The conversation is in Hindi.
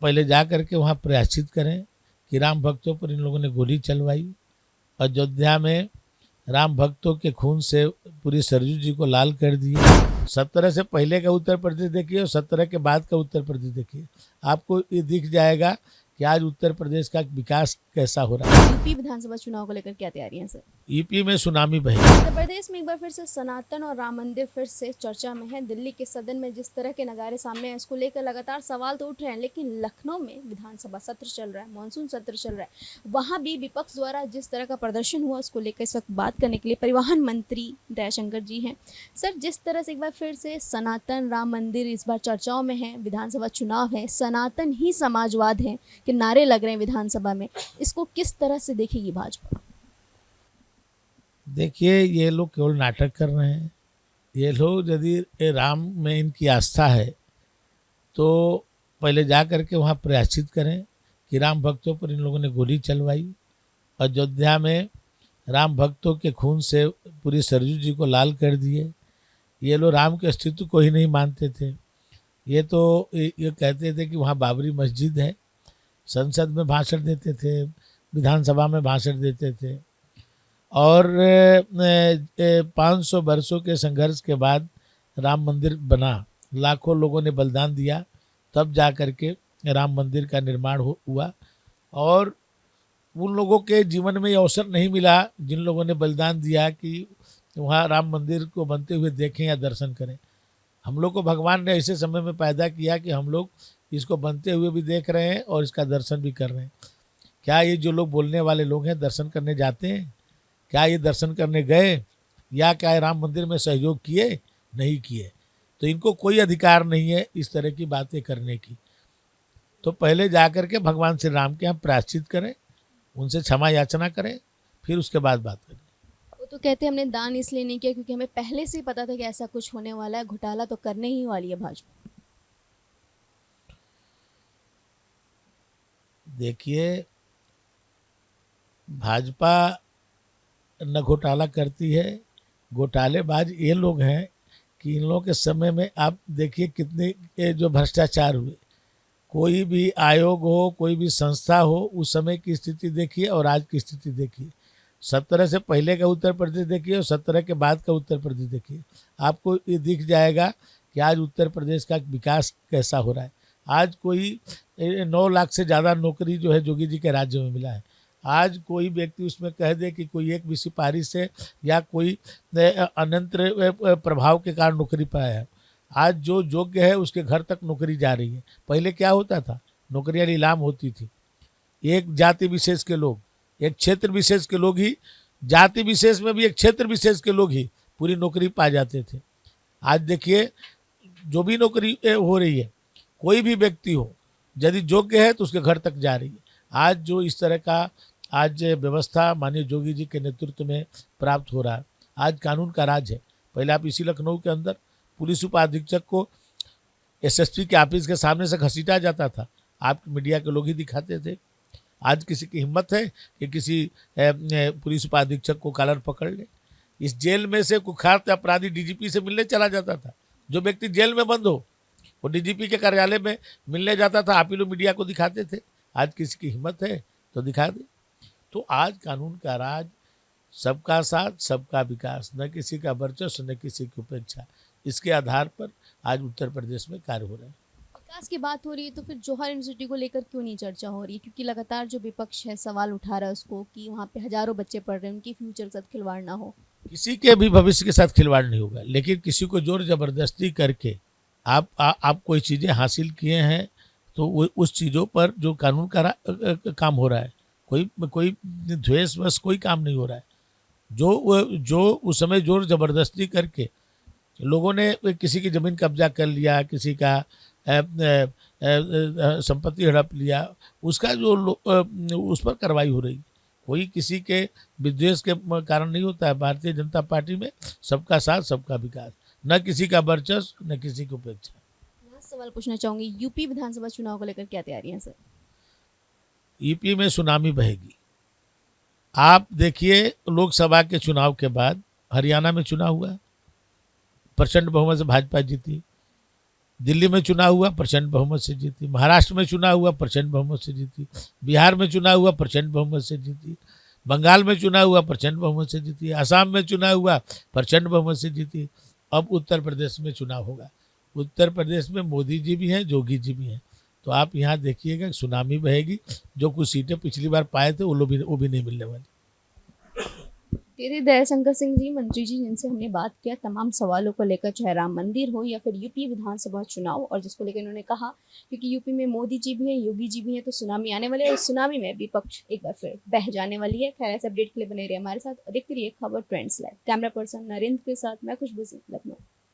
पहले जा करके वहाँ प्रायश्चित करें कि राम भक्तों पर इन लोगों ने गोली चलवाई। अयोध्या में राम भक्तों के खून से पूरी सरयू जी को लाल कर दिए। 17 से पहले का उत्तर प्रदेश देखिए और 17 के बाद का उत्तर प्रदेश देखिए, आपको ये दिख जाएगा कि आज उत्तर प्रदेश का विकास कैसा हो रहा है। यूपी विधानसभा चुनाव को लेकर क्या तैयारियां सर? यूपी में सुनामी बही। उत्तर प्रदेश में एक बार फिर से सनातन और राम मंदिर फिर से चर्चा में है। दिल्ली के सदन में जिस तरह के नगारे सामने हैं, इसको लेकर लगातार सवाल तो उठ रहे हैं, लेकिन लखनऊ में विधानसभा सत्र चल रहा है, मानसून सत्र चल रहा है, वहां भी विपक्ष द्वारा जिस तरह का प्रदर्शन हुआ उसको लेकर इस वक्त बात करने के लिए परिवहन मंत्री दयाशंकर जी हैं। सर, जिस तरह से एक बार फिर से सनातन राम मंदिर इस बार चर्चाओं में है, विधानसभा चुनाव है, सनातन ही समाजवाद है कि नारे लग रहे हैं विधानसभा में, इसको किस तरह से देखेगी भाजपा? देखिए, ये लोग केवल नाटक कर रहे हैं। ये लोग यदि राम में इनकी आस्था है तो पहले जा करके वहाँ प्रायश्चित करें कि राम भक्तों पर इन लोगों ने गोली चलवाई। अयोध्या में राम भक्तों के खून से पूरी सरयू जी को लाल कर दिए। ये लोग राम के अस्तित्व को ही नहीं मानते थे। ये तो ये कहते थे कि वहाँ बाबरी मस्जिद है, संसद में भाषण देते थे, विधानसभा में भाषण देते थे। और 500 वर्षों के संघर्ष के बाद राम मंदिर बना, लाखों लोगों ने बलिदान दिया, तब जा कर के राम मंदिर का निर्माण हुआ। और उन लोगों के जीवन में ये अवसर नहीं मिला जिन लोगों ने बलिदान दिया कि वहाँ राम मंदिर को बनते हुए देखें या दर्शन करें। हम लोग को भगवान ने ऐसे समय में पैदा किया कि हम लोग इसको बनते हुए भी देख रहे हैं और इसका दर्शन भी कर रहे हैं। क्या ये जो लोग बोलने वाले लोग हैं दर्शन करने जाते हैं? क्या ये दर्शन करने गए या क्या राम मंदिर में सहयोग किए? नहीं किए। तो इनको कोई अधिकार नहीं है इस तरह की बातें करने की। तो पहले जाकर के भगवान श्री राम के हम प्रायश्चित करें, उनसे क्षमा याचना करें, फिर उसके बाद बात करें। वो तो कहते हैं हमने दान इसलिए नहीं किया क्योंकि हमें पहले से ही पता था कि ऐसा कुछ होने वाला है, घोटाला तो करने ही वाली है भाजपा। देखिए, भाजपा न घोटाला करती है, घोटालेबाज ये लोग हैं कि इन लोगों के समय में आप देखिए कितने ये जो भ्रष्टाचार हुए। कोई भी आयोग हो, कोई भी संस्था हो, उस समय की स्थिति देखिए और आज की स्थिति देखिए। 17 से पहले का उत्तर प्रदेश देखिए और 17 के बाद का उत्तर प्रदेश देखिए, आपको ये दिख जाएगा कि आज उत्तर प्रदेश का विकास कैसा हो रहा है। आज कोई 9 लाख से ज़्यादा नौकरी जो है योगी जी के राज्य में मिला है। आज कोई व्यक्ति उसमें कह दे कि कोई एक भी सिपारिश से या कोई अनंत प्रभाव के कारण नौकरी पाया है। आज जो योग्य है उसके घर तक नौकरी जा रही है। पहले क्या होता था? नौकरियां नीलाम होती थी, एक जाति विशेष के लोग, एक क्षेत्र विशेष के लोग ही, जाति विशेष में भी एक क्षेत्र विशेष के लोग ही पूरी नौकरी पा जाते थे। आज देखिए, जो भी नौकरी हो रही है, कोई भी व्यक्ति हो, यदि योग्य है तो उसके घर तक जा रही है। आज जो इस तरह का आज व्यवस्था माननीय योगी जी के नेतृत्व में प्राप्त हो रहा है, आज कानून का राज है। पहले आप इसी लखनऊ के अंदर पुलिस उपाधीक्षक को एसएसपी के ऑफिस के सामने से घसीटा जाता था, आप मीडिया के लोग ही दिखाते थे। आज किसी की हिम्मत है कि किसी पुलिस उपाधीक्षक को कॉलर पकड़ ले? इस जेल में से कुख्यात अपराधी डीजीपी से मिलने चला जाता था। जो व्यक्ति जेल में बंद हो वो डीजीपी के कार्यालय में मिलने जाता था, आप ही लोग मीडिया को दिखाते थे। आज किसी की हिम्मत है तो दिखा दे। तो आज कानून का राज, सबका साथ सबका विकास, न किसी का वर्चस्व न किसी की उपेक्षा, इसके आधार पर आज उत्तर प्रदेश में कार्य हो रहे हैं। विकास की बात हो रही है तो फिर जौहर यूनिवर्सिटी को लेकर क्यों नहीं चर्चा हो रही है? क्योंकि लगातार जो विपक्ष है सवाल उठा रहा है उसको कि वहाँ पे हजारों बच्चे पढ़ रहे हैं, उनकी फ्यूचर के साथ खिलवाड़ ना हो। किसी के भी भविष्य के साथ खिलवाड़ नहीं होगा, लेकिन किसी को जोर जबरदस्ती करके आप कोई चीज़ें हासिल किए हैं तो उस चीज़ों पर जो कानून का काम हो रहा है, कोई द्वेषवश कोई काम नहीं हो रहा है। जो उस समय जोर जबरदस्ती करके लोगों ने किसी की ज़मीन कब्जा कर लिया, किसी का संपत्ति हड़प लिया, उसका जो उस पर कार्रवाई हो रही, कोई किसी के विद्वेष के कारण नहीं होता है। भारतीय जनता पार्टी में सबका साथ सबका विकास, न किसी का वर्चस्व न किसी की उपेक्षा। सवाल पूछना चाहूंगी, यूपी विधानसभा चुनाव को लेकर क्या तैयारियां सर? यूपी में सुनामी बहेगी। आप देखिए, लोकसभा के चुनाव के बाद हरियाणा में चुनाव हुआ, प्रचंड बहुमत से भाजपा जीती। दिल्ली में चुनाव हुआ, प्रचंड बहुमत से जीती। महाराष्ट्र में चुनाव हुआ, प्रचंड बहुमत से जीती। बिहार में चुनाव हुआ, प्रचंड बहुमत से जीती। बंगाल में चुनाव हुआ, प्रचंड बहुमत से जीती। असम में चुनाव हुआ, प्रचंड बहुमत से जीती। अब उत्तर प्रदेश में चुनाव होगा। उत्तर प्रदेश में मोदी जी भी हैं, योगी जी भी हैं। तो आप यहाँ देखिएगा सुनामी बहेगी। जो कुछ सीटें पिछली बार पाए थे वो भी नहीं मिलने वाली। टीडी दयाशंकर सिंह जी मंत्री जी जिनसे हमने बात किया तमाम सवालों को लेकर, चाहे राम मंदिर हो या फिर यूपी विधानसभा चुनाव, और जिसको लेकर उन्होंने कहा क्योंकि यूपी में मोदी जी भी हैं, योगी जी भी हैं, तो सुनामी आने वाली है और सुनामी में विपक्ष एक बार फिर बह जाने वाली है। खैर ऐसे अपडेट के लिए बने रहिए हमारे साथ और देखते रहिए खबर trends live. Camera person Narendra के साथ मैं खुशबू सिंह, लखनऊ।